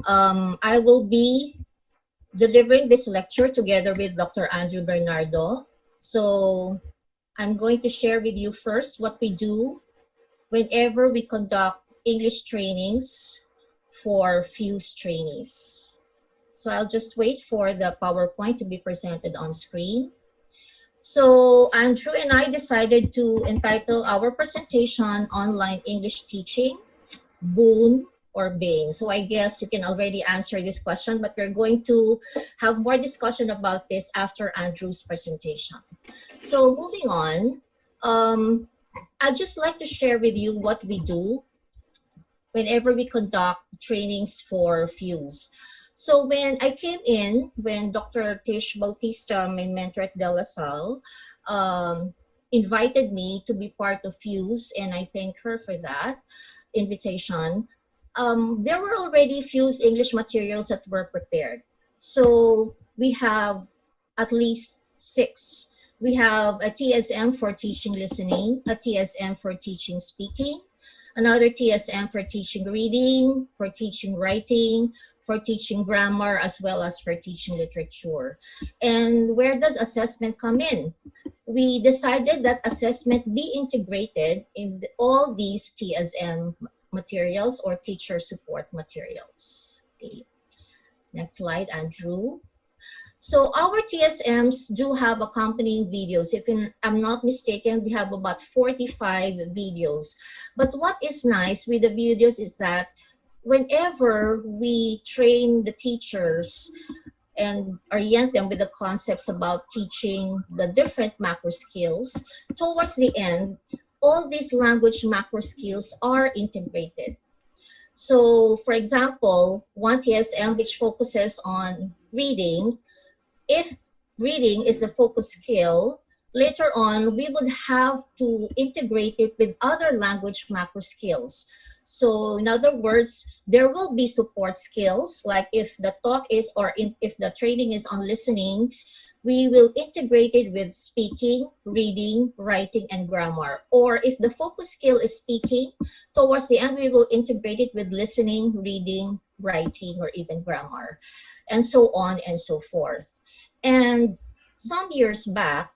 I will be delivering this lecture together with Dr. Andrew Bernardo. So I'm going to share with you first what we do whenever we conduct English trainings for FUSE trainees. So I'll just wait for the PowerPoint to be presented on screen. So Andrew and I decided to entitle our presentation Online English Teaching, Boon or Bane. So I guess you can already answer this question, but we're going to have more discussion about this after Andrew's presentation. So moving on, I'd just like to share with you what we do whenever we conduct trainings for FUSE. So when I came in, when Dr. Tish Bautista, my mentor at De La Salle, invited me to be part of FUSE, and I thank her for that invitation, there were already FUSE English materials that were prepared. So we have at least 6. We have a TSM for teaching listening, a TSM for teaching speaking, another TSM for teaching reading, for teaching writing, for teaching grammar, as well as for teaching literature. And where does assessment come in? We decided that assessment be integrated in all these TSM materials or teacher support materials. Okay. Next slide, Andrew. So our TSMs do have accompanying videos. If I'm not mistaken, we have about 45 videos. But what is nice with the videos is that whenever we train the teachers and orient them with the concepts about teaching the different macro skills, towards the end, all these language macro skills are integrated. So, for example, one TSM which focuses on reading, if reading is the focus skill, later on we would have to integrate it with other language macro skills. So in other words, there will be support skills, like if the talk is, or if the training is on listening, we will integrate it with speaking, reading, writing, and grammar. Or if the focus skill is speaking, towards the end we will integrate it with listening, reading, writing, or even grammar, and so on and so forth. And some years back,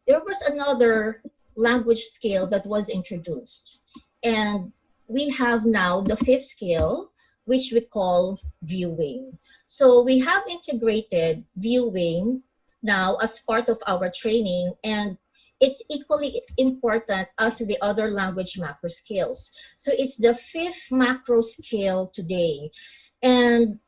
there was another language skill that was introduced. And we have now the 5th skill, which we call viewing. So we have integrated viewing now as part of our training, and it's equally important as the other language macro skills. So it's the 5th macro skill today. And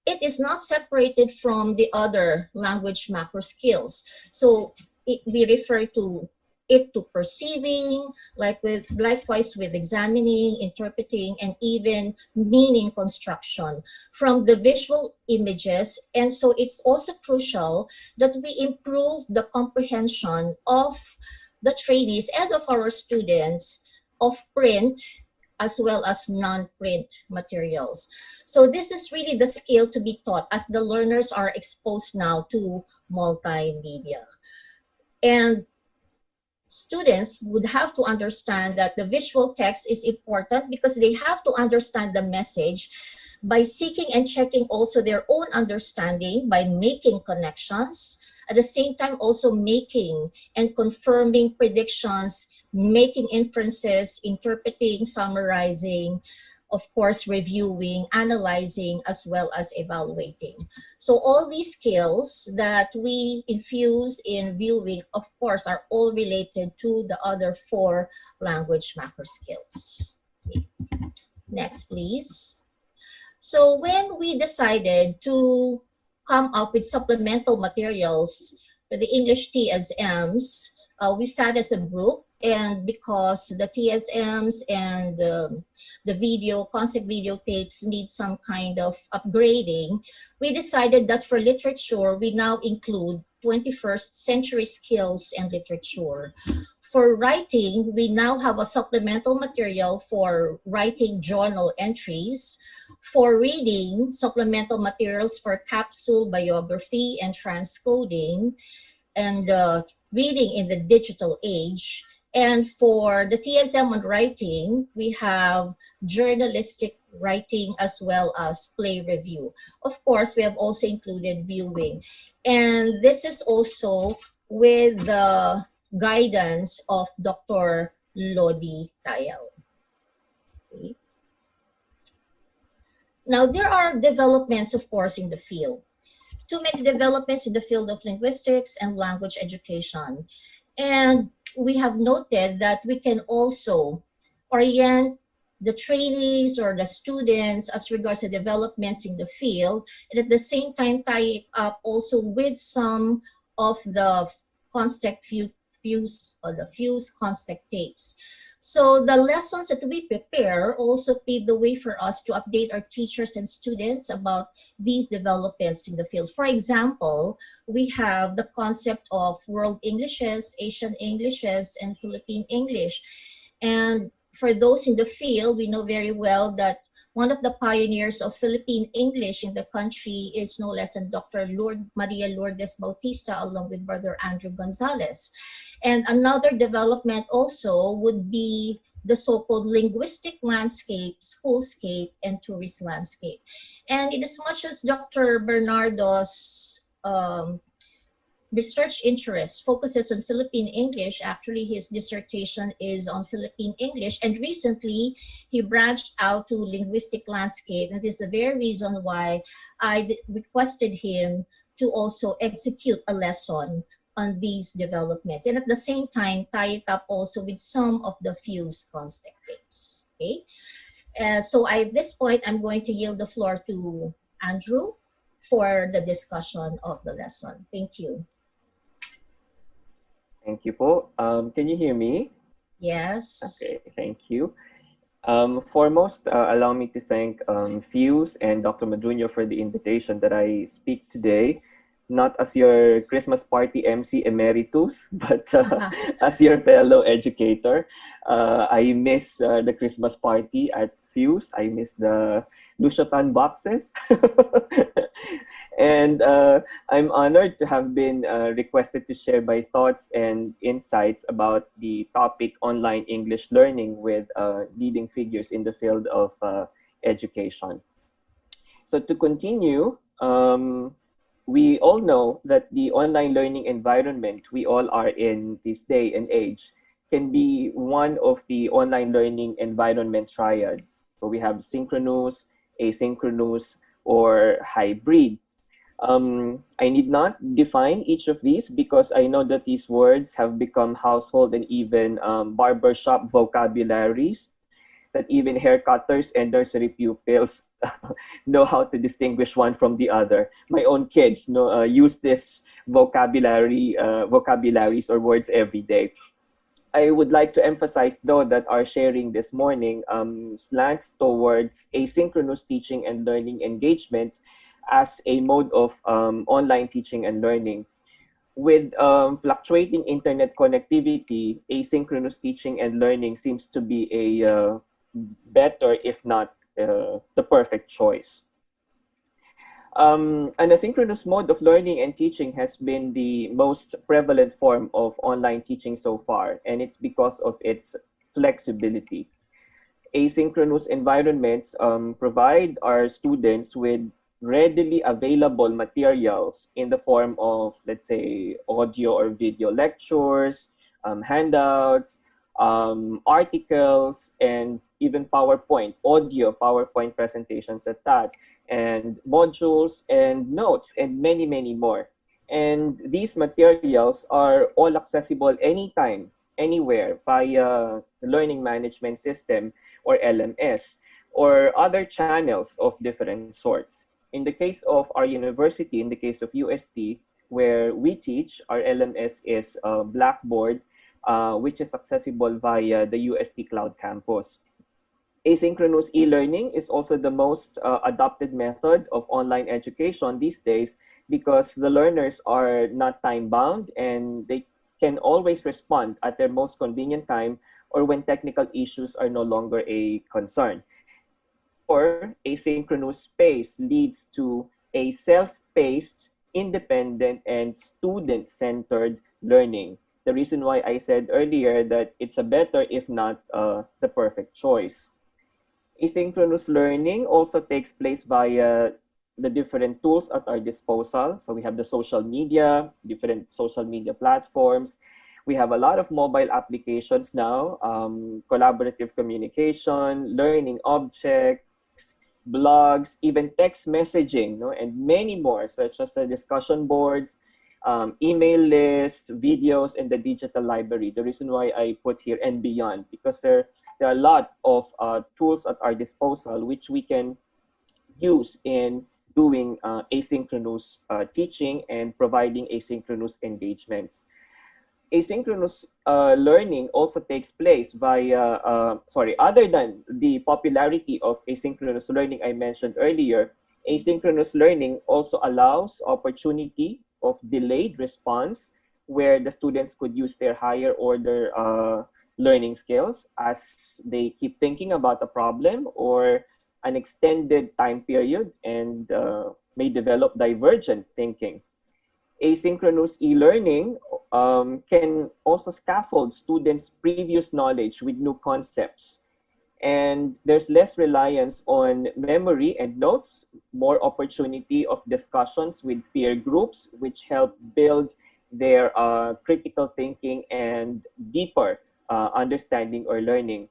it is not separated from the other language macro skills. So we refer to it to perceiving, likewise with examining, interpreting, and even meaning construction from the visual images. And so it's also crucial that we improve the comprehension of the trainees and of our students of print as well as non-print materials. So this is really the skill to be taught as the learners are exposed now to multimedia. And students would have to understand that the visual text is important because they have to understand the message by seeking and checking also their own understanding by making connections, at the same time also making and confirming predictions, making inferences, interpreting, summarizing, of course reviewing, analyzing, as well as evaluating. So all these skills that we infuse in viewing, of course, are all related to the other 4 language macro skills. Okay. Next, please. So when we decided to come up with supplemental materials for the English TSMs, we sat as a group, and because the TSMs and the video, concept video tapes need some kind of upgrading, we decided that for literature, we now include 21st century skills and literature. For writing, we now have a supplemental material for writing journal entries. For reading, supplemental materials for capsule biography and transcoding, and reading in the digital age. And for the TSM on writing, we have journalistic writing as well as play review. Of course, we have also included viewing. And this is also with the guidance of Dr. Lodi Tayal. Okay. Now, there are developments, of course, in the field. Too many developments in the field of linguistics and language education. And we have noted that we can also orient the trainees or the students as regards to developments in the field, and at the same time tie it up also with some of the concept fuse or the fuse concept tapes. So the lessons that we prepare also pave the way for us to update our teachers and students about these developments in the field. For example, we have the concept of world Englishes, Asian Englishes, and Philippine English. And for those in the field, we know very well that one of the pioneers of Philippine English in the country is no less than Dr. Maria Lourdes Bautista, along with Brother Andrew Gonzalez. And another development also would be the so-called linguistic landscape, schoolscape, and tourist landscape. And in as much as Dr. Bernardo's research interest focuses on Philippine English. Actually, his dissertation is on Philippine English, and recently he branched out to linguistic landscape, and this is the very reason why I requested him to also execute a lesson on these developments, and at the same time tie it up also with some of the fuse concept tapes. Okay, so at this point, I'm going to yield the floor to Andrew for the discussion of the lesson. Thank you. Thank you po. Can you hear me? Yes. Okay, thank you. Foremost, allow me to thank Fuse and Dr. Madunyo for the invitation that I speak today, not as your Christmas party MC emeritus, but as your fellow educator. I miss the Christmas party at Fuse. I miss the Luciatan boxes. And I'm honored to have been requested to share my thoughts and insights about the topic online English learning with leading figures in the field of education. So to continue, we all know that the online learning environment we all are in this day and age can be one of the online learning environment triad. So we have synchronous, asynchronous, or hybrid. I need not define each of these because I know that these words have become household and even barbershop vocabularies that even haircutters and nursery pupils know how to distinguish one from the other. My own kids know, use this vocabularies or words every day. I would like to emphasize, though, that our sharing this morning slants towards asynchronous teaching and learning engagements as a mode of online teaching and learning. With fluctuating internet connectivity, asynchronous teaching and learning seems to be a better, if not the perfect choice. An asynchronous mode of learning and teaching has been the most prevalent form of online teaching so far, and it's because of its flexibility. Asynchronous environments provide our students with readily available materials in the form of, let's say, audio or video lectures, handouts, articles, and even audio PowerPoint presentations at that, and modules and notes, and many, many more. And these materials are all accessible anytime, anywhere via the learning management system or LMS or other channels of different sorts. In the case of our university, in the case of UST, where we teach, our LMS is Blackboard, which is accessible via the UST Cloud Campus. Asynchronous e-learning is also the most adopted method of online education these days because the learners are not time-bound and they can always respond at their most convenient time or when technical issues are no longer a concern. Therefore, asynchronous space leads to a self-paced, independent, and student-centered learning. The reason why I said earlier that it's a better, if not the perfect choice. Asynchronous learning also takes place via the different tools at our disposal. So we have the social media, different social media platforms. We have a lot of mobile applications now, collaborative communication, learning objects, blogs, even text messaging, no, and many more, such as the discussion boards, email lists, videos, and the digital library. The reason why I put here and beyond, because there are a lot of tools at our disposal which we can use in doing asynchronous teaching and providing asynchronous engagements. Asynchronous learning also takes place via, other than the popularity of asynchronous learning I mentioned earlier, asynchronous learning also allows opportunity of delayed response where the students could use their higher order learning skills as they keep thinking about a problem or an extended time period and may develop divergent thinking. Asynchronous e-learning can also scaffold students' previous knowledge with new concepts. And there's less reliance on memory and notes, more opportunity of discussions with peer groups, which help build their critical thinking and deeper understanding or learning.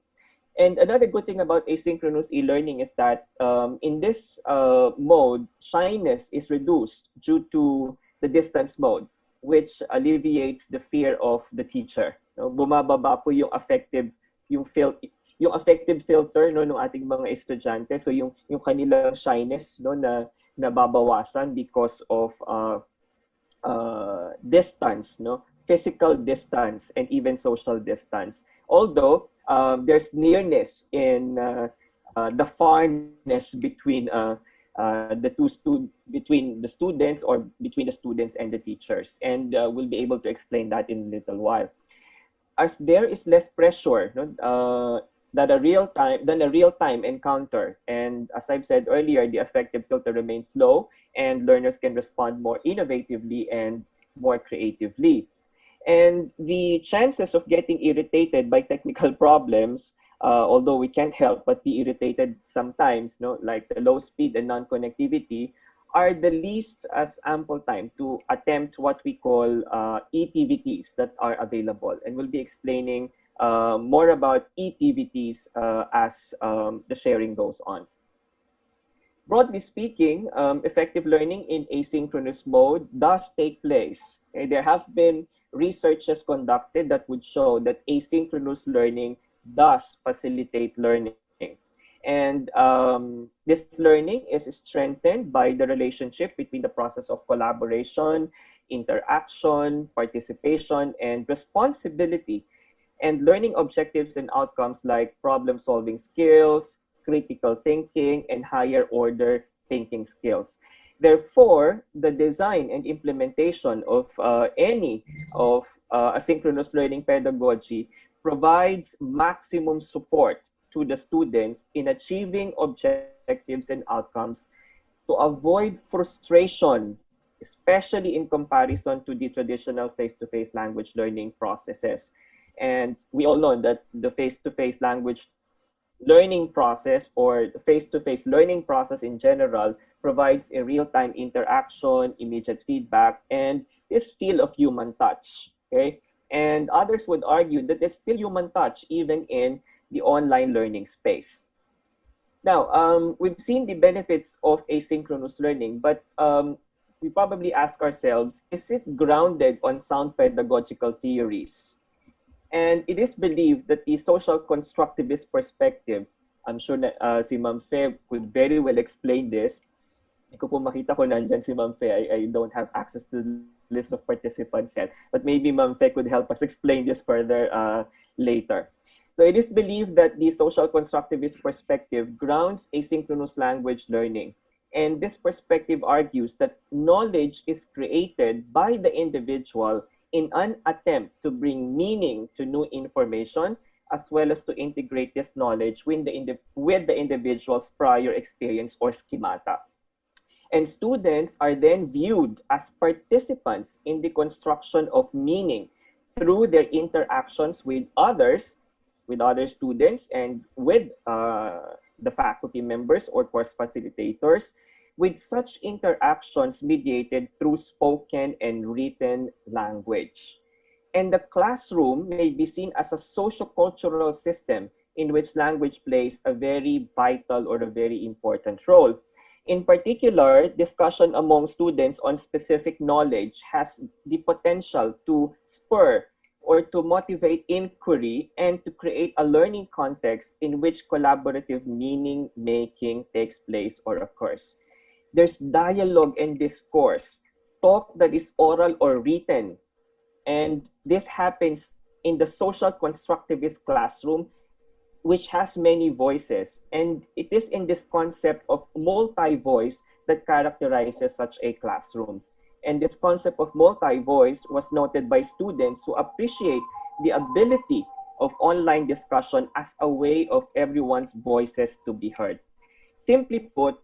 And another good thing about asynchronous e-learning is that in this mode, shyness is reduced due to the distance mode, which alleviates the fear of the teacher. No, bumababa po yung affective filter no ng ating mga estudyante. So yung kanilang shyness no na nababawasan because of distance, no? Physical distance and even social distance. Although there's nearness in the farness between between the students or between the students and the teachers, and we'll be able to explain that in a little while. As there is less pressure no, than a real time encounter. And as I've said earlier, the affective filter remains low and learners can respond more innovatively and more creatively. And the chances of getting irritated by technical problems, although we can't help but be irritated sometimes, no, like the low speed and non-connectivity, are the least as ample time to attempt what we call ETVTs that are available. And we'll be explaining more about ETVTs as the sharing goes on. Broadly speaking, effective learning in asynchronous mode does take place. Okay? There have been researches conducted that would show that asynchronous learning does facilitate learning. And this learning is strengthened by the relationship between the process of collaboration, interaction, participation, and responsibility and learning objectives and outcomes like problem solving skills, critical thinking, and higher order thinking skills. Therefore, the design and implementation of any of asynchronous learning pedagogy provides maximum support to the students in achieving objectives and outcomes to avoid frustration, especially in comparison to the traditional face-to-face language learning processes. And we all know that the face-to-face language learning process or the face-to-face learning process in general provides a real-time interaction, immediate feedback, and this feel of human touch. Okay, and others would argue that it's still human touch even in the online learning space. Now, we've seen the benefits of asynchronous learning, but we probably ask ourselves, is it grounded on sound pedagogical theories? And it is believed that the social constructivist perspective, I'm sure that si Ma'am Fe could very well explain this. Hindi ko po makita ko nandyan si Ma'am Fe. I don't have access to the list of participants yet. But maybe Ma'am Fe could help us explain this further later. So it is believed that the social constructivist perspective grounds asynchronous language learning. And this perspective argues that knowledge is created by the individual in an attempt to bring meaning to new information as well as to integrate this knowledge with the individual's prior experience or schemata. And students are then viewed as participants in the construction of meaning through their interactions with others, with other students, and with the faculty members or course facilitators, with such interactions mediated through spoken and written language. And the classroom may be seen as a socio-cultural system in which language plays a very vital or a very important role. In particular, discussion among students on specific knowledge has the potential to spur or to motivate inquiry and to create a learning context in which collaborative meaning making takes place or occurs. There's dialogue and discourse, talk that is oral or written, and this happens in the social constructivist classroom, which has many voices. And it is in this concept of multi-voice that characterizes such a classroom. And this concept of multi-voice was noted by students who appreciate the ability of online discussion as a way of everyone's voices to be heard. Simply put,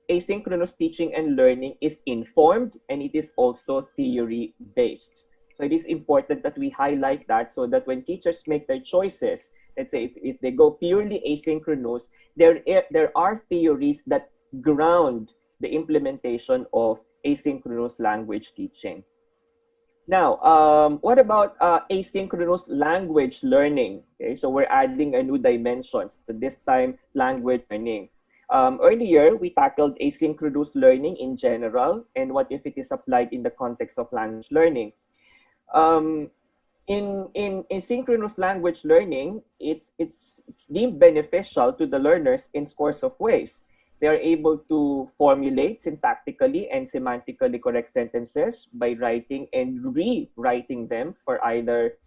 asynchronous teaching and learning is informed and it is also theory based. So it is important that we highlight that so that when teachers make their choices, let's say if they go purely asynchronous, there are theories that ground the implementation of asynchronous language teaching. Now, what about asynchronous language learning? Okay, so we're adding a new dimension. So this time, language learning. Earlier, we tackled asynchronous learning in general, and what if it is applied in the context of language learning? Um, in asynchronous language learning, it's deemed beneficial to the learners in scores of ways. They are able to formulate syntactically and semantically correct sentences by writing and rewriting them for either,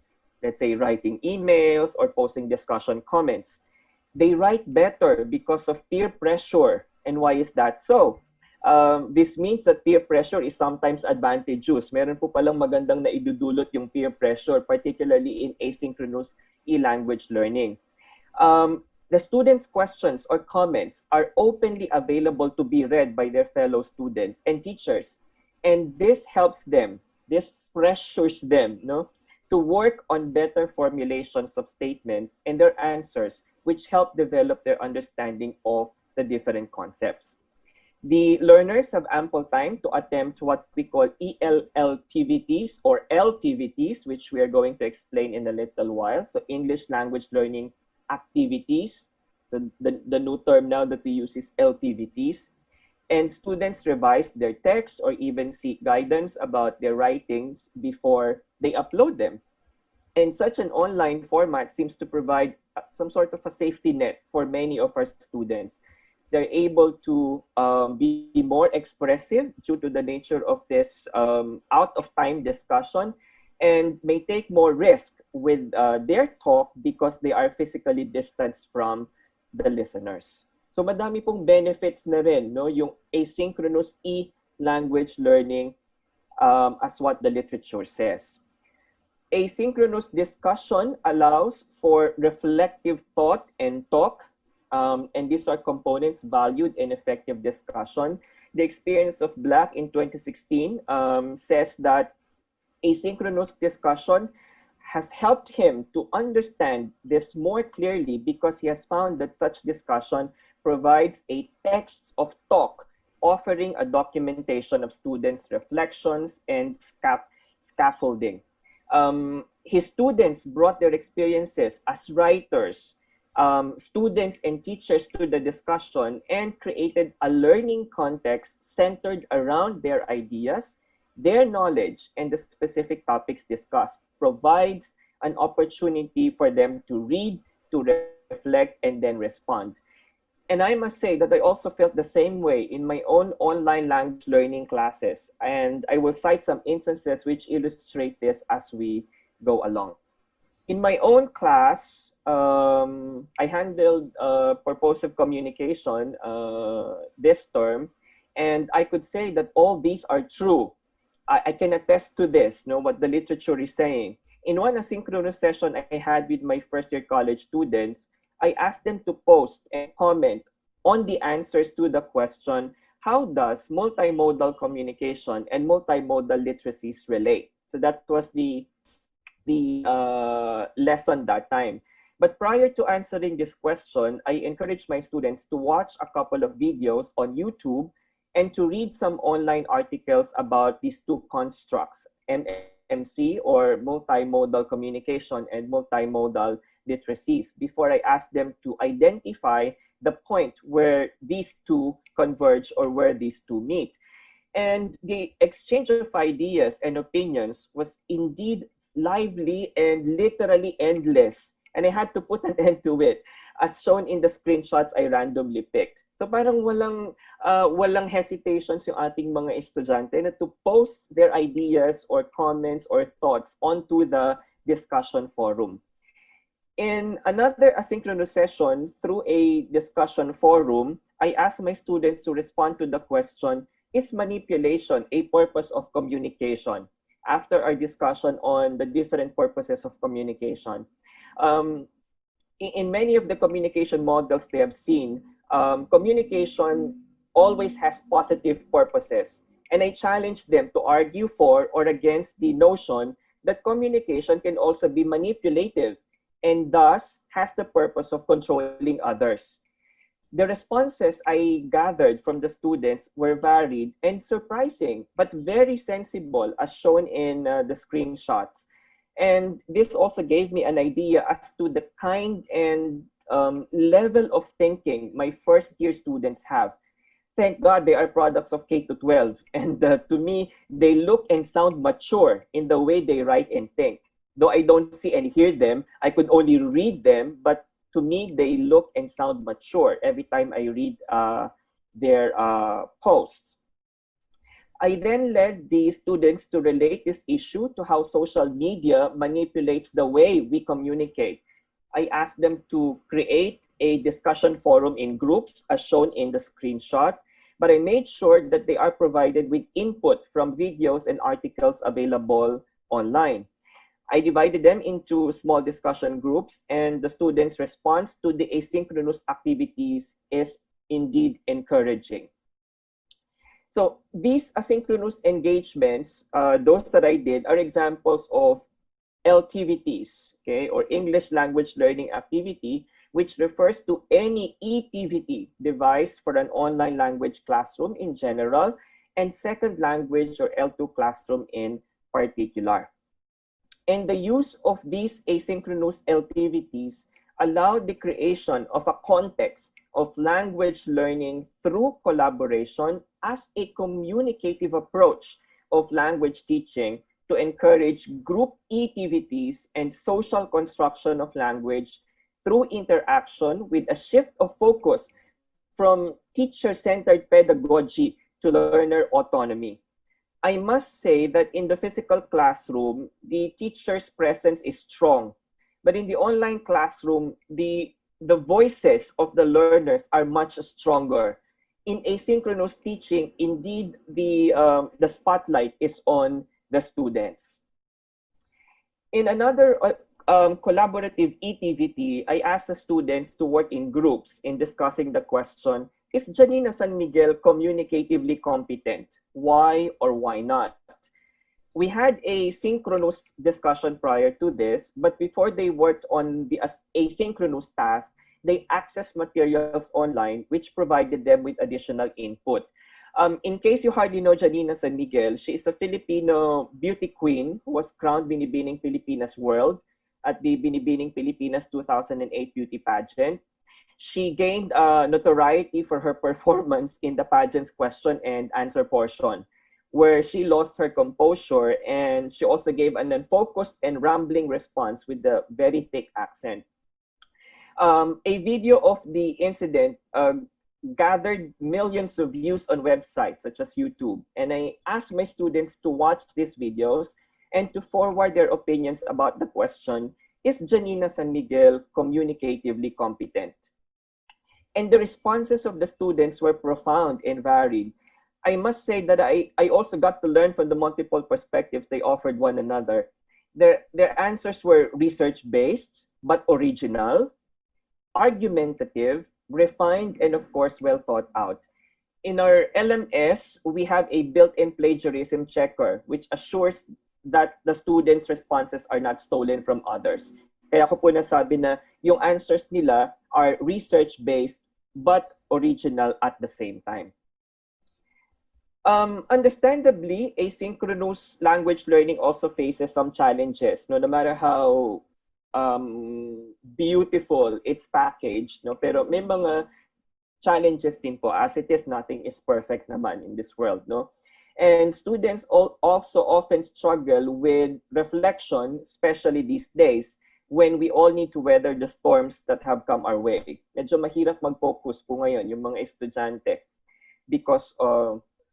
let's say, writing emails or posting discussion comments. They write better because of peer pressure. And why is that so? This means that peer pressure is sometimes advantageous. Meron po palang magandang naidudulot yung peer pressure, particularly in asynchronous e-language learning. The students' questions or comments are openly available to be read by their fellow students and teachers. And this helps them, this pressures them, no, to work on better formulations of statements and their answers, which help develop their understanding of the different concepts. The learners have ample time to attempt what we call ELLTVTs or LTVTs, which we are going to explain in a little while. So English language learning activities. The new term now that we use is LTVTs. And students revise their text or even seek guidance about their writings before they upload them. And such an online format seems to provide some sort of a safety net for many of our students. They're able to be more expressive due to the nature of this out of time discussion and may take more risk with their talk because they are physically distanced from the listeners. So madami pong benefits na rin, no, yung asynchronous e-language learning as what the literature says. Asynchronous discussion allows for reflective thought and talk, and these are components valued in effective discussion. The experience of Black in 2016 says that asynchronous discussion has helped him to understand this more clearly because he has found that such discussion provides a text of talk, offering a documentation of students' reflections and scaffolding. His students brought their experiences as writers, students and teachers to the discussion and created a learning context centered around their ideas, their knowledge, and the specific topics discussed, provides an opportunity for them to read, to reflect, and then respond. And I must say that I also felt the same way in my own online language learning classes. And I will cite some instances which illustrate this as we go along. In my own class, I handled purposive communication this term, and I could say that all these are true. I can attest to this, know what the literature is saying. In one asynchronous session I had with my first year college students, I asked them to post and comment on the answers to the question, how does multimodal communication and multimodal literacies relate? So that was the lesson that time. But prior to answering this question, I encourage my students to watch a couple of videos on YouTube and to read some online articles about these two constructs, MMC or multimodal communication and multimodal literacies, before I ask them to identify the point where these two converge or where these two meet. And the exchange of ideas and opinions was indeed lively and literally endless. And I had to put an end to it, as shown in the screenshots I randomly picked. So parang walang hesitations yung ating mga estudyante na to post their ideas or comments or thoughts onto the discussion forum. In another asynchronous session through a discussion forum, I asked my students to respond to the question, is manipulation a purpose of communication? After our discussion on the different purposes of communication. Um, in many of the communication models they have seen, communication always has positive purposes. And I challenge them to argue for or against the notion that communication can also be manipulative and thus has the purpose of controlling others. The responses I gathered from the students were varied and surprising, but very sensible as shown in the screenshots. And this also gave me an idea as to the kind and level of thinking my first year students have. Thank God they are products of K to 12. And to me, they look and sound mature in the way they write and think. Though I don't see and hear them, I could only read them, but to me, they look and sound mature every time I read their posts. I then led the students to relate this issue to how social media manipulates the way we communicate. I asked them to create a discussion forum in groups as shown in the screenshot, but I made sure that they are provided with input from videos and articles available online. I divided them into small discussion groups, and the students' response to the asynchronous activities is indeed encouraging. So these asynchronous engagements, those that I did, are examples of LTVTs, okay, or English language learning activity, which refers to any ETVT device for an online language classroom in general, and second language or L2 classroom in particular. And the use of these asynchronous LTVTs allowed the creation of a context of language learning through collaboration as a communicative approach of language teaching to encourage group activities and social construction of language through interaction with a shift of focus from teacher-centered pedagogy to learner autonomy. I must say that in the physical classroom, the teacher's presence is strong. But in the online classroom, the voices of the learners are much stronger. In asynchronous teaching, indeed, the spotlight is on the students. In another collaborative ETVT, I asked the students to work in groups in discussing the question, is Janina San Miguel communicatively competent? Why or why not? We had a synchronous discussion prior to this, but before they worked on the asynchronous task, they accessed materials online, which provided them with additional input. In case you hardly know Janina San Miguel, she is a Filipino beauty queen who was crowned Binibining Pilipinas World at the Binibining Pilipinas 2008 beauty pageant. She gained notoriety for her performance in the pageant's question and answer portion, where she lost her composure and she also gave an unfocused and rambling response with a very thick accent. A video of the incident gathered millions of views on websites such as YouTube, and I asked my students to watch these videos and to forward their opinions about the question, is Janina San Miguel communicatively competent? And the responses of the students were profound and varied. I must say that I also got to learn from the multiple perspectives they offered one another. Their answers were research-based, but original, argumentative, refined, and of course, well thought out. In our LMS, we have a built-in plagiarism checker, which assures that the students' responses are not stolen from others. Kaya ko po nasabi na yung answers nila are research-based but original at the same time. Understandably, asynchronous language learning also faces some challenges. No, no matter how beautiful its package, no, pero may mga challenges din po. As it is, nothing is perfect naman in this world, no. And students also often struggle with reflection, especially these days, when we all need to weather the storms that have come our way. Medyo mahirap mag-focus po ngayon yung mga estudyante because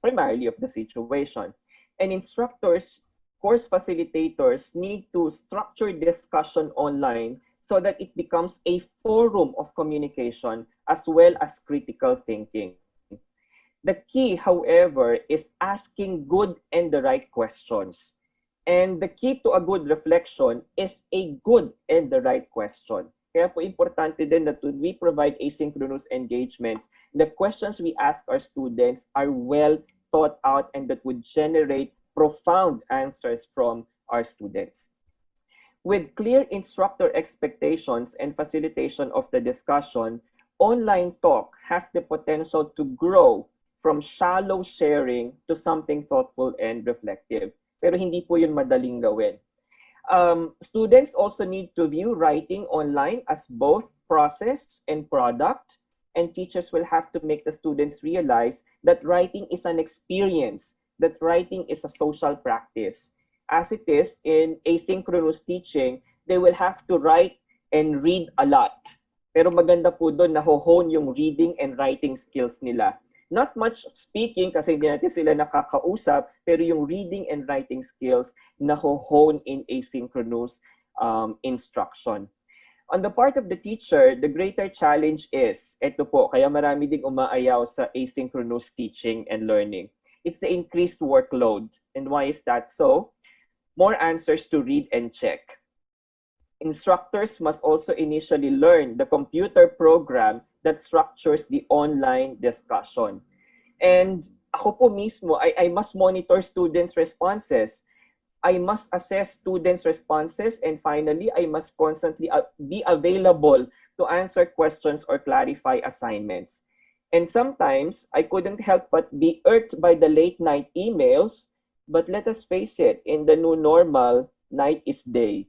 primarily of the situation. And instructors, course facilitators need to structure discussion online so that it becomes a forum of communication as well as critical thinking. The key, however, is asking good and the right questions. And the key to a good reflection is a good and the right question. Kaya po importante din that when we provide asynchronous engagements, the questions we ask our students are well thought out and that would generate profound answers from our students. With clear instructor expectations and facilitation of the discussion, online talk has the potential to grow from shallow sharing to something thoughtful and reflective. Pero hindi po yun madaling gawin. Students also need to view writing online as both process and product, and teachers will have to make the students realize that writing is an experience, that writing is a social practice. As it is in asynchronous teaching, they will have to write and read a lot. Pero maganda po doon na hone yung reading and writing skills nila. Not much speaking kasi hindi natin sila nakakausap, pero yung reading and writing skills na hone in asynchronous instruction. On the part of the teacher, the greater challenge is, eto po, kaya marami ding umaayaw sa asynchronous teaching and learning. It's the increased workload. And why is that so? More answers to read and check. Instructors must also initially learn the computer program that structures the online discussion. And ako po mismo, I must monitor students' responses. I must assess students' responses. And finally, I must constantly be available to answer questions or clarify assignments. And sometimes, I couldn't help but be irked by the late night emails. But let us face it, in the new normal, night is day.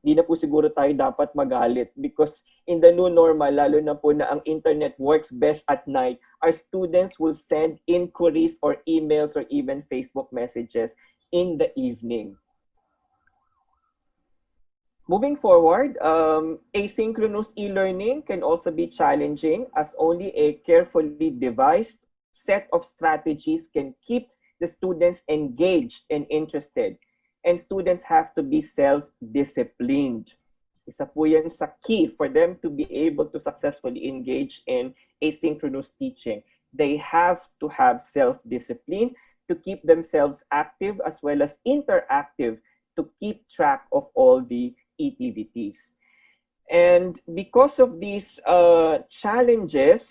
Di na po siguro tayo dapat magalit because in the new normal, lalo na po na ang internet works best at night, our students will send inquiries or emails or even Facebook messages in the evening. Moving forward, asynchronous e-learning can also be challenging as only a carefully devised set of strategies can keep the students engaged and interested. And students have to be self-disciplined. Isa po yan sa key for them to be able to successfully engage in asynchronous teaching. They have to have self-discipline to keep themselves active as well as interactive to keep track of all the activities. And because of these challenges,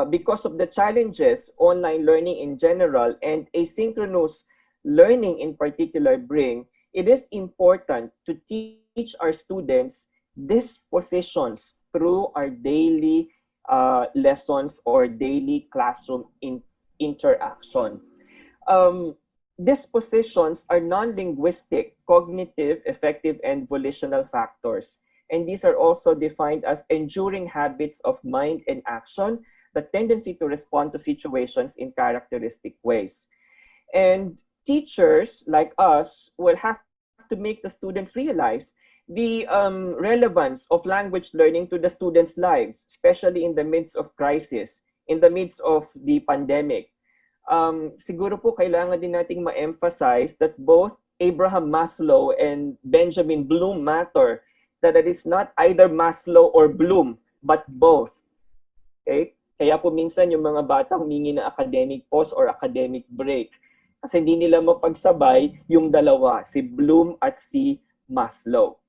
because of the challenges online learning in general and asynchronous learning in particular bring, it is important to teach our students dispositions through our daily lessons or daily classroom interaction. Dispositions are non-linguistic, cognitive, affective, and volitional factors. And these are also defined as enduring habits of mind and action, the tendency to respond to situations in characteristic ways. And teachers like us will have to make the students realize the relevance of language learning to the students' lives, especially in the midst of crisis, in the midst of the pandemic. Siguro po kailangan din nating ma-emphasize that both Abraham Maslow and Benjamin Bloom matter, that it is not either Maslow or Bloom, but both. Okay? Kaya po minsan yung mga bata humingi ng academic pause or academic break. Kasi hindi nila mapagsabay yung dalawa, si Bloom at si Maslow.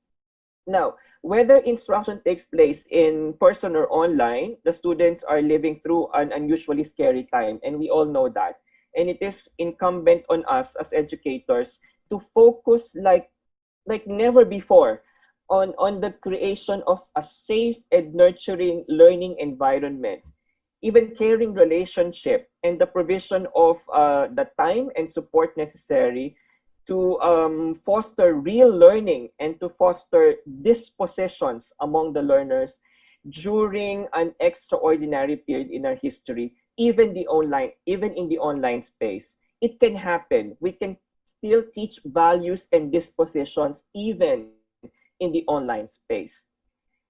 Now, whether instruction takes place in person or online, the students are living through an unusually scary time, and we all know that. And it is incumbent on us as educators to focus like like never before on the creation of a safe and nurturing learning environment, even caring relationship, and the provision of the time and support necessary to foster real learning and to foster dispositions among the learners during an extraordinary period in our history, even in the online space. It can happen. We can still teach values and dispositions even in the online space.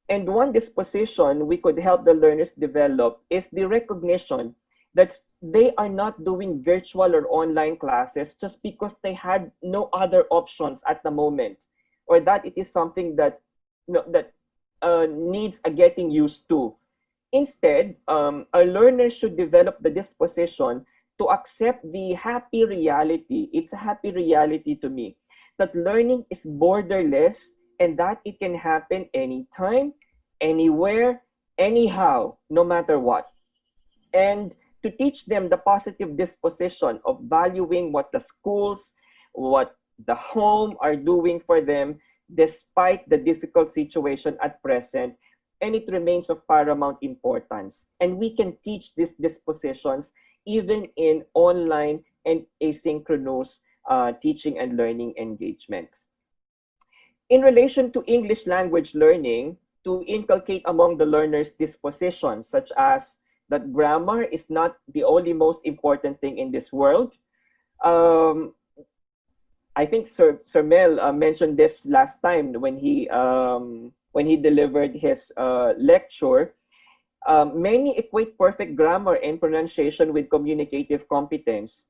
And one disposition we could help the learners develop is the recognition that they are not doing virtual or online classes just because they had no other options at the moment, or that it is something that needs a getting used to. Instead, our learners should develop the disposition to accept the happy reality. It's a happy reality to me that learning is borderless and that it can happen anytime, anywhere, anyhow, no matter what. And to teach them the positive disposition of valuing what the schools, what the home are doing for them, despite the difficult situation at present, and it remains of paramount importance. And we can teach these dispositions even in online and asynchronous teaching and learning engagements. In relation to English language learning, to inculcate among the learners dispositions such as that grammar is not the only most important thing in this world. Um, I think Sir Mel mentioned this last time when he delivered his lecture. Many equate perfect grammar and pronunciation with communicative competence.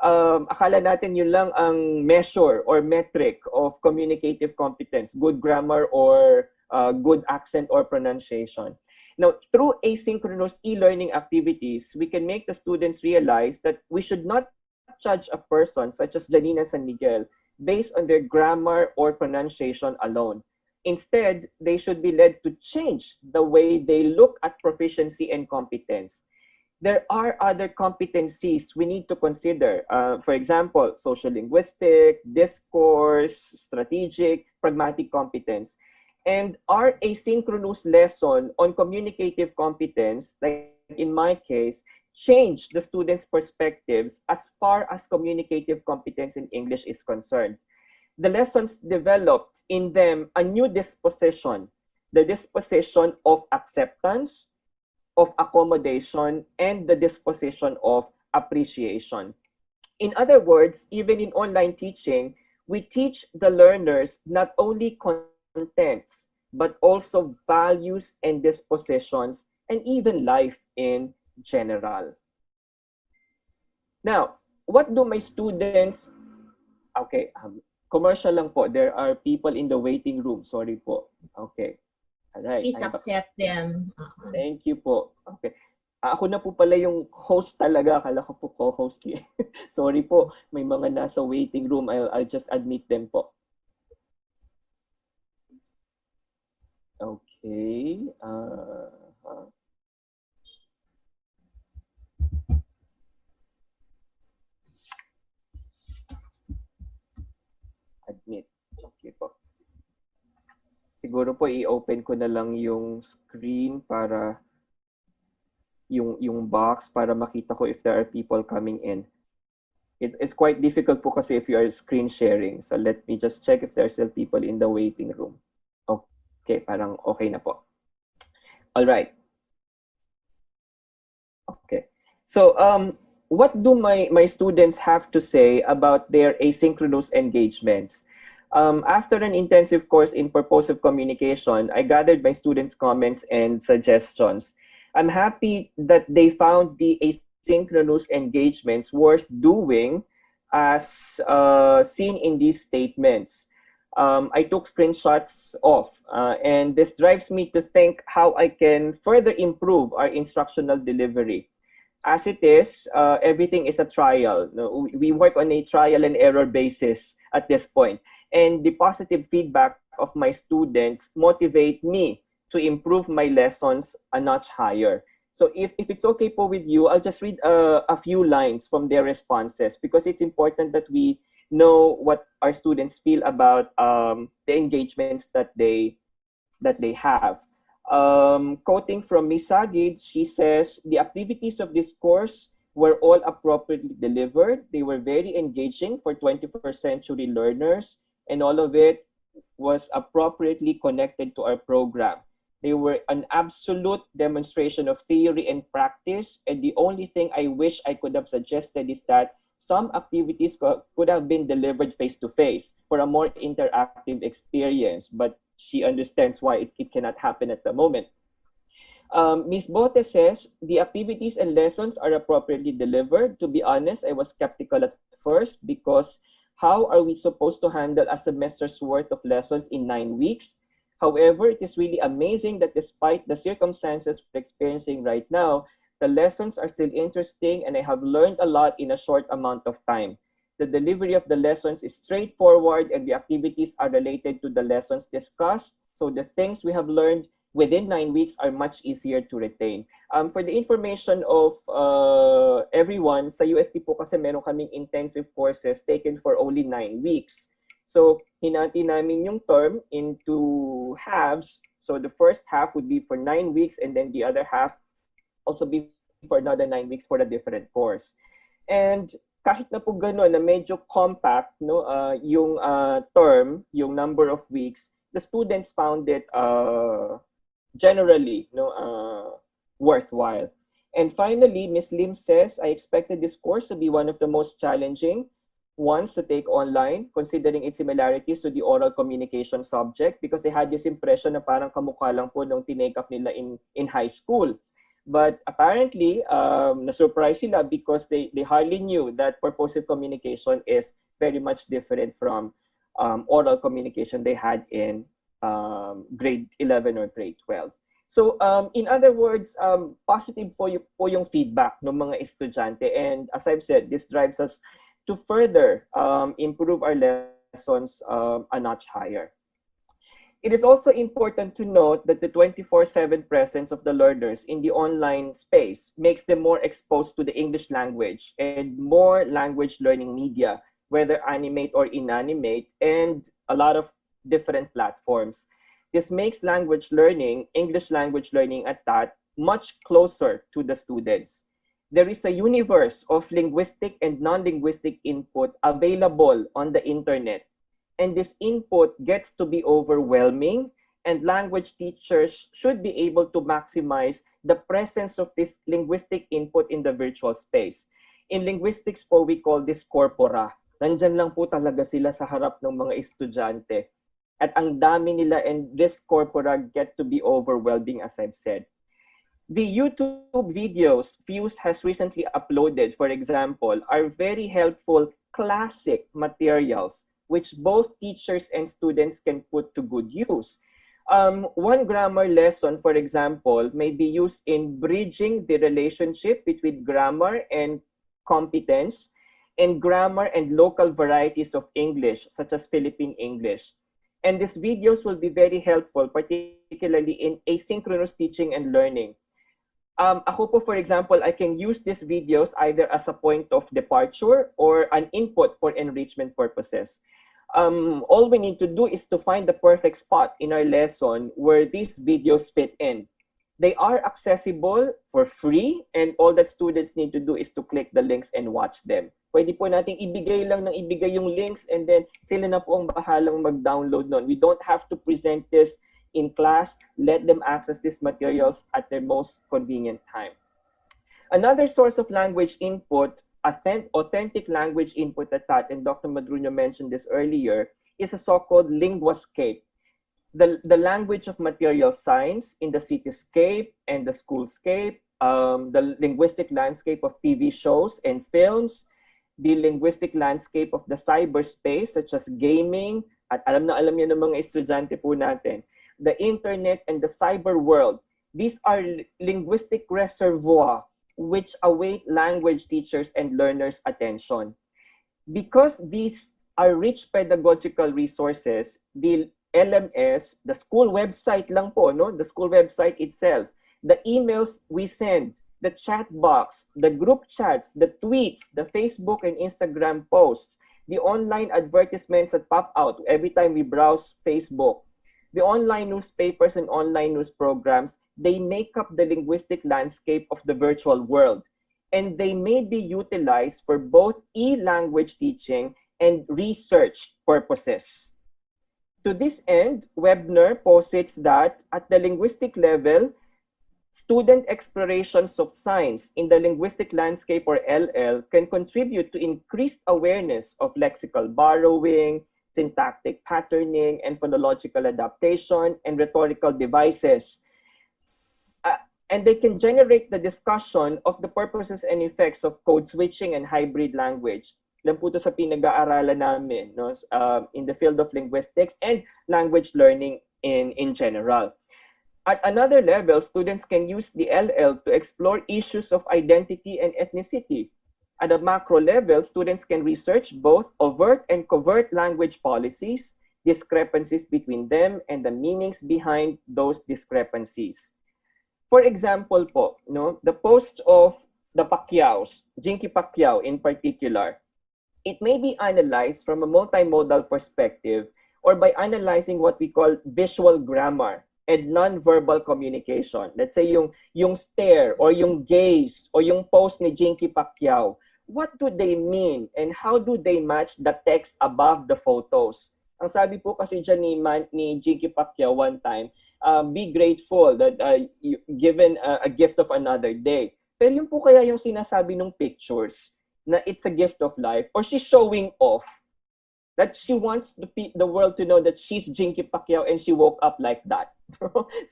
Akala natin yun lang ang measure or metric of communicative competence, good grammar or good accent or pronunciation. Now, through asynchronous e-learning activities, we can make the students realize that we should not judge a person such as Janina San Miguel based on their grammar or pronunciation alone. Instead, they should be led to change the way they look at proficiency and competence. There are other competencies we need to consider. For example, social linguistic, discourse, strategic, pragmatic competence. And our asynchronous lesson on communicative competence, like in my case, change the students' perspectives as far as communicative competence in English is concerned. The lessons developed in them a new disposition, the disposition of acceptance, of accommodation, and the disposition of appreciation. In other words, even in online teaching, we teach the learners not only contents, but also values and dispositions, and even life in general. Now, what do my students, okay, commercial lang po, there are people in the waiting room, sorry po. Okay, alright. Please accept them. Thank you po. Okay. Ako na po pala yung host talaga. Akala ko po co-host yun. Sorry po. May mga nasa waiting room. I'll just admit them po. Okay. Admit. Okay po. Siguro po i-open ko na lang yung screen para yung box para makita ko if there are people coming in. It's quite difficult po kasi if you are screen sharing. So let me just check if there are still people in the waiting room. Okay, parang okay na po. All right. Okay. So what do my students have to say about their asynchronous engagements? After an intensive course in purposive communication, I gathered my students' comments and suggestions. I'm happy that they found the asynchronous engagements worth doing as seen in these statements. I took screenshots of, and this drives me to think how I can further improve our instructional delivery. As it is, everything is a trial. No, we work on a trial and error basis at this point. And the positive feedback of my students motivate me to improve my lessons a notch higher. So if it's okay po with you, I'll just read a few lines from their responses because it's important that we know what our students feel about the engagements that they have. Quoting from Miss Sagid, she says, the activities of this course were all appropriately delivered. They were very engaging for 21st century learners, and all of it was appropriately connected to our program. They were an absolute demonstration of theory and practice, and the only thing I wish I could have suggested is that some activities could have been delivered face to face for a more interactive experience, but she understands why it cannot happen at the moment. Ms. Bote says, the activities and lessons are appropriately delivered. To be honest, I was skeptical at first because how are we supposed to handle a semester's worth of lessons in 9 weeks? However, it is really amazing that despite the circumstances we're experiencing right now, the lessons are still interesting and I have learned a lot in a short amount of time. The delivery of the lessons is straightforward and the activities are related to the lessons discussed. So the things we have learned within 9 weeks are much easier to retain. For the information of everyone, sa UST po kasi meron kaming intensive courses taken for only 9 weeks. So, hinati namin yung term into halves. So, the first half would be for 9 weeks and then the other half also be for another 9 weeks for a different course. And kahit na po gano'n na medyo compact no, yung term, yung number of weeks, the students found it generally worthwhile. And finally, Ms. Lim says, I expected this course to be one of the most challenging ones to take online, considering its similarities to the oral communication subject because they had this impression na parang kamukha lang po nung tinake up nila in high school. But apparently, na-surprise sila because they hardly knew that purposive communication is very much different from oral communication they had in grade 11 or grade 12. So, in other words, positive po yung feedback ng mga estudyante. And as I've said, this drives us to further improve our lessons a notch higher. It is also important to note that the 24/7 presence of the learners in the online space makes them more exposed to the English language and more language learning media, whether animate or inanimate, and a lot of different platforms. This makes language learning, English language learning at that, much closer to the students. There is a universe of linguistic and non-linguistic input available on the internet, and this input gets to be overwhelming, and language teachers should be able to maximize the presence of this linguistic input in the virtual space. In linguistics po, we call this corpora. Nandyan lang po talaga sila sa harap ng mga estudyante. At ang dami nila, and this corpora get to be overwhelming, as I've said. The YouTube videos Fuse has recently uploaded, for example, are very helpful classic materials which both teachers and students can put to good use. One grammar lesson, for example, may be used in bridging the relationship between grammar and competence, and grammar and local varieties of English, such as Philippine English. And these videos will be very helpful, particularly in asynchronous teaching and learning. Ako po, for example, I can use these videos either as a point of departure or an input for enrichment purposes. All we need to do is to find the perfect spot in our lesson where these videos fit in. They are accessible for free, and all that students need to do is to click the links and watch them. Pwede po nating ibigay lang ng ibigay yung links and then sila na po ang bahalang mag-download nun. We don't have to present this in class. Let them access these materials at their most convenient time. Another source of language input, authentic language input at that, and Dr. Madruño mentioned this earlier, is a so-called linguascape. The language of material science in the cityscape and the schoolscape, the linguistic landscape of TV shows and films, the linguistic landscape of the cyberspace such as gaming, at alam na alam yan ng mga estudyante po natin, the internet and the cyber world. These are linguistic reservoir which await language teachers and learners' attention. Because these are rich pedagogical resources, the LMS, the school website lang po, no? The school website itself, the emails we send, the chat box, the group chats, the tweets, the Facebook and Instagram posts, the online advertisements that pop out every time we browse Facebook, the online newspapers and online news programs, they make up the linguistic landscape of the virtual world. And they may be utilized for both e-language teaching and research purposes. To this end, Webner posits that at the linguistic level, student explorations of science in the linguistic landscape or LL can contribute to increased awareness of lexical borrowing, syntactic patterning, and phonological adaptation, and rhetorical devices. Uh, and they can generate the discussion of the purposes and effects of code switching and hybrid language. Lang po to sa pinag-aaralan namin, no, in the field of linguistics and language learning in general. At another level, students can use the LL to explore issues of identity and ethnicity. At a macro level, students can research both overt and covert language policies, discrepancies between them, and the meanings behind those discrepancies. For example po, no, the post of the Pacquiaos, Jinky Pacquiao in particular, it may be analyzed from a multimodal perspective or by analyzing what we call visual grammar and non-verbal communication. Let's say yung stare or yung gaze or yung post ni Jinky Pacquiao. What do they mean and how do they match the text above the photos? Ang sabi po kasi dyan ni Jinky Pacquiao one time, be grateful that given a gift of another day. Pero yung po kaya yung sinasabi ng pictures, na it's a gift of life, or she's showing off that she wants the world to know that she's Jinky Pacquiao and she woke up like that.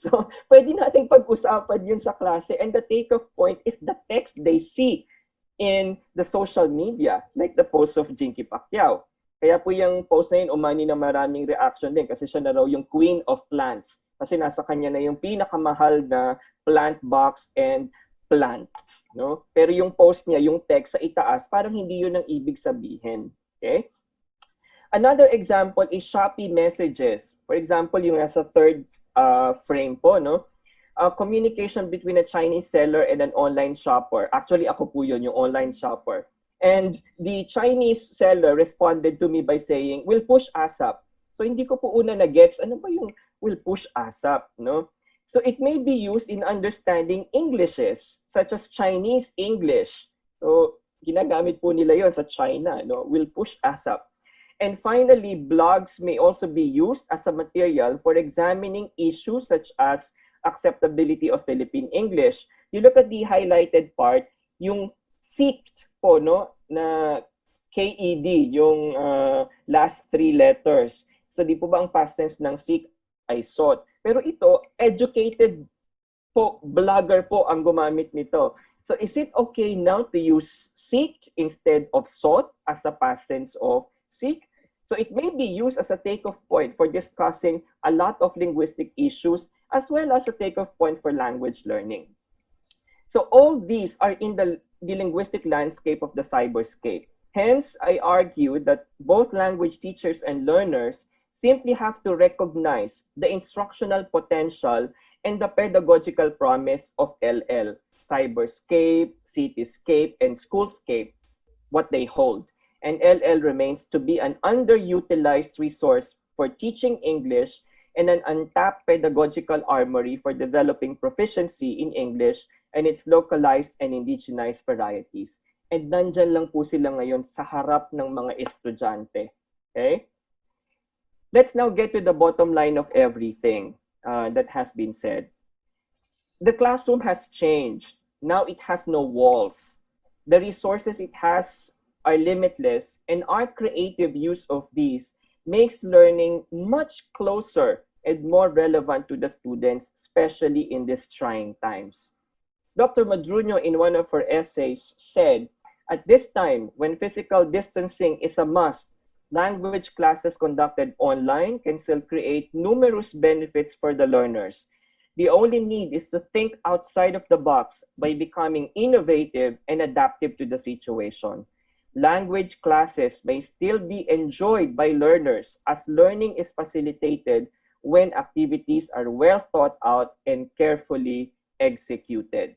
So, pwede nating pag-usapan yun sa klase, and the take-off point is the text they see in the social media, like the post of Jinky Pacquiao. Kaya po yung post na yun, umani na maraming reaction din kasi siya na raw yung queen of plants. Kasi nasa kanya na yung pinakamahal na plant box and plant. No? Pero yung post niya, yung text sa itaas, parang hindi yun ang ibig sabihin. Okay? Another example is Shopee messages. For example, yung nasa third frame po, no? Communication between a Chinese seller and an online shopper. Actually, ako po yun, yung online shopper. And the Chinese seller responded to me by saying, "We'll push ASAP." So hindi ko po una na-gets, ano ba yung "will push ASAP," no? So it may be used in understanding Englishes, such as Chinese English. So ginagamit po nila yon sa China, no? "Will push ASAP." And finally, blogs may also be used as a material for examining issues such as acceptability of Philippine English. You look at the highlighted part, yung seeked po, no, na KED, yung last three letters. So di po ba ang past tense ng seek ay sought? Pero ito, educated po, blogger po ang gumamit nito. So is it okay now to use seeked instead of sought as the past tense of seek? So it may be used as a take-off point for discussing a lot of linguistic issues as well as a take-off point for language learning. So all these are in the linguistic landscape of the cyberscape. Hence, I argue that both language teachers and learners simply have to recognize the instructional potential and the pedagogical promise of LL, cyberscape, cityscape, and schoolscape, what they hold. And LL remains to be an underutilized resource for teaching English and an untapped pedagogical armory for developing proficiency in English and its localized and indigenized varieties. And nandyan lang po sila ngayon sa harap ng mga estudyante. Okay? Let's now get to the bottom line of everything that has been said. The classroom has changed. Now it has no walls. The resources it has are limitless, and our creative use of these makes learning much closer and more relevant to the students, especially in these trying times. Dr. Madruño, in one of her essays, said, "At this time, when physical distancing is a must, language classes conducted online can still create numerous benefits for the learners. The only need is to think outside of the box by becoming innovative and adaptive to the situation. Language classes may still be enjoyed by learners as learning is facilitated when activities are well thought out and carefully executed."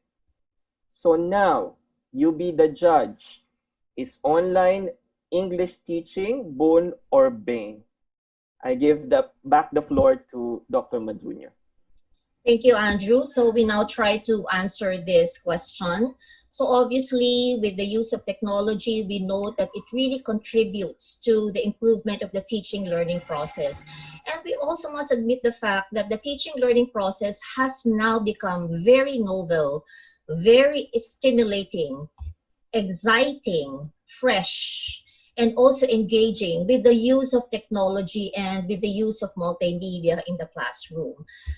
So now, you be the judge. Is online English teaching, Boon or Bane? I give back the floor to Dr. Madunya. Thank you, Andrew. So we now try to answer this question. So obviously, with the use of technology, we know that it really contributes to the improvement of the teaching learning process. And we also must admit the fact that the teaching learning process has now become very novel, very stimulating, exciting, fresh, and also engaging with the use of technology and with the use of multimedia in the classroom.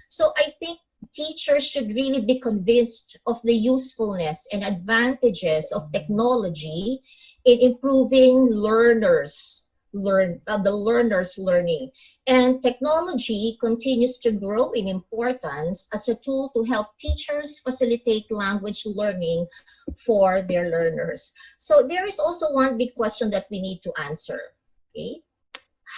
So I think teachers should really be convinced of the usefulness and advantages of technology in improving the learners learning. And technology continues to grow in importance as a tool to help teachers facilitate language learning for their learners. So there is also one big question that we need to answer. Okay?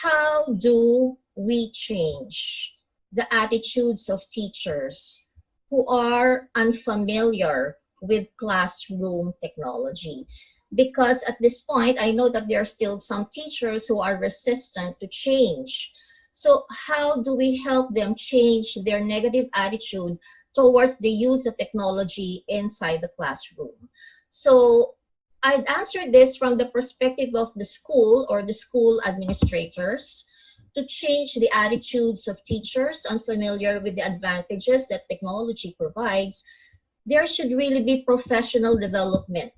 How do we change the attitudes of teachers who are unfamiliar with classroom technology? Because at this point, I know that there are still some teachers who are resistant to change. So how do we help them change their negative attitude towards the use of technology inside the classroom? So I'd answer this from the perspective of the school or the school administrators to change the attitudes of teachers unfamiliar with the advantages that technology provides. There should really be professional development,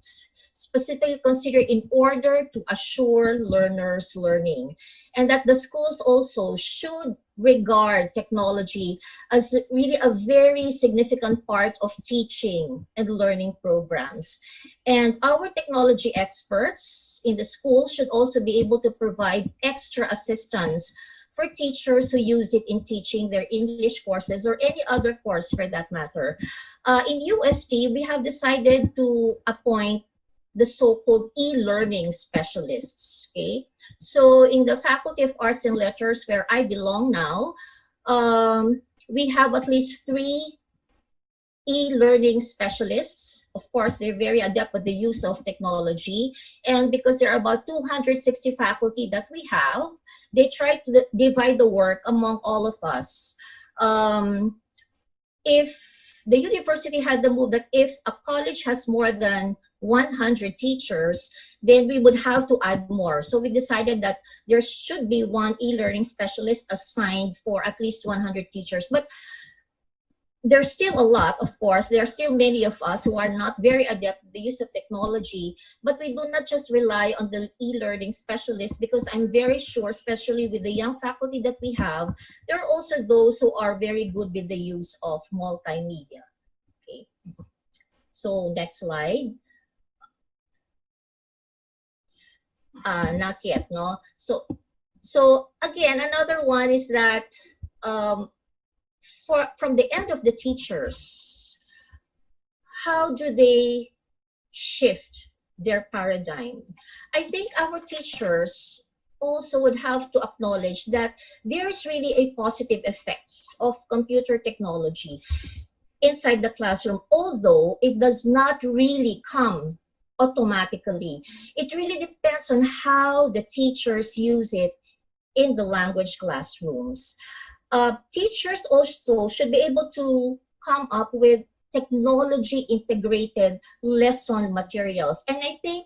specifically considered in order to assure learners learning, and that the schools also should regard technology as really a very significant part of teaching and learning programs. And our technology experts in the school should also be able to provide extra assistance for teachers who use it in teaching their English courses or any other course for that matter. In UST, we have decided to appoint the so-called e-learning specialists. Okay, so in the Faculty of Arts and Letters, where I belong now, we have at least 3 e-learning specialists. Of course, they're very adept with the use of technology, and because there are about 260 faculty that we have, they try to divide the work among all of us. If the university had the move that if a college has more than 100 teachers, then we would have to add more. So we decided that there should be 1 e-learning specialist assigned for at least 100 teachers. But there's still a lot, of course. There are still many of us who are not very adept at the use of technology, but we do not just rely on the e-learning specialists, because I'm very sure, especially with the young faculty that we have, there are also those who are very good with the use of multimedia. Okay. So next slide. Not yet, no? So again, another one is that from the end of the teachers, how do they shift their paradigm? I think our teachers also would have to acknowledge that there's really a positive effect of computer technology inside the classroom, although it does not really come automatically. It really depends on how the teachers use it in the language classrooms. Teachers also should be able to come up with technology integrated lesson materials. And I think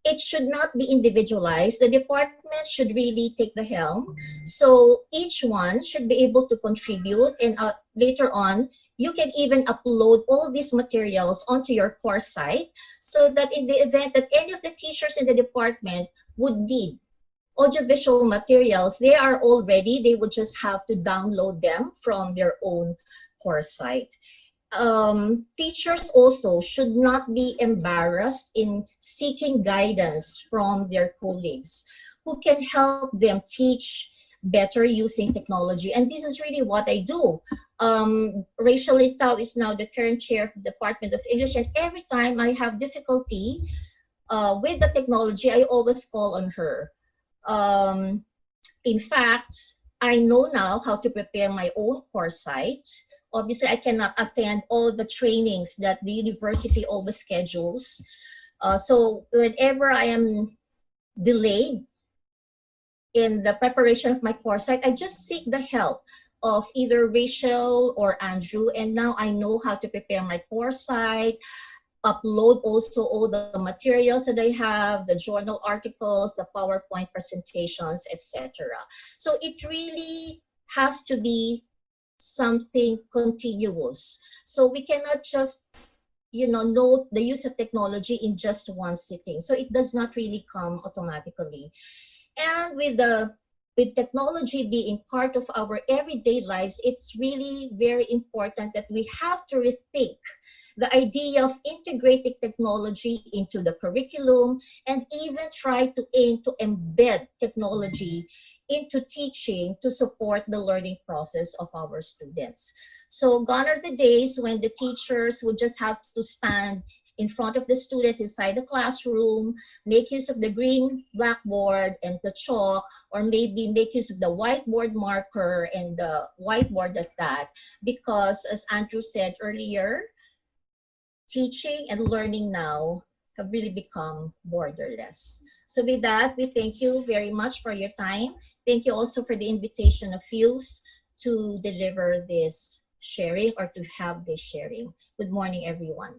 it should not be individualized. The department should really take the helm. So each one should be able to contribute, and later on, you can even upload all these materials onto your course site, so that in the event that any of the teachers in the department would need audiovisual materials, they are all ready. They would just have to download them from their own course site. Teachers also should not be embarrassed in seeking guidance from their colleagues who can help them teach better using technology. And this is really what I do. Rachel Litao is now the current chair of the Department of English, and every time I have difficulty with the technology, I always call on her. In fact, I know now how to prepare my own course site. Obviously, I cannot attend all the trainings that the university always schedules. So whenever I am delayed in the preparation of my course, I just seek the help of either Rachel or Andrew, and now I know how to prepare my course site, upload also all the materials that I have, the journal articles, the PowerPoint presentations, etc. So it really has to be something continuous. So we cannot just, note the use of technology in just one sitting. So it does not really come automatically. And with technology being part of our everyday lives, it's really very important that we have to rethink the idea of integrating technology into the curriculum and even try to aim to embed technology into teaching to support the learning process of our students. So gone are the days when the teachers would just have to stand in front of the students inside the classroom, make use of the green blackboard and the chalk, or maybe make use of the whiteboard marker and the whiteboard at that, because as Andrew said earlier, teaching and learning now have really become borderless. So with that, we thank you very much for your time. Thank you also for the invitation of Fuse to deliver this sharing or to have this sharing. Good morning, everyone.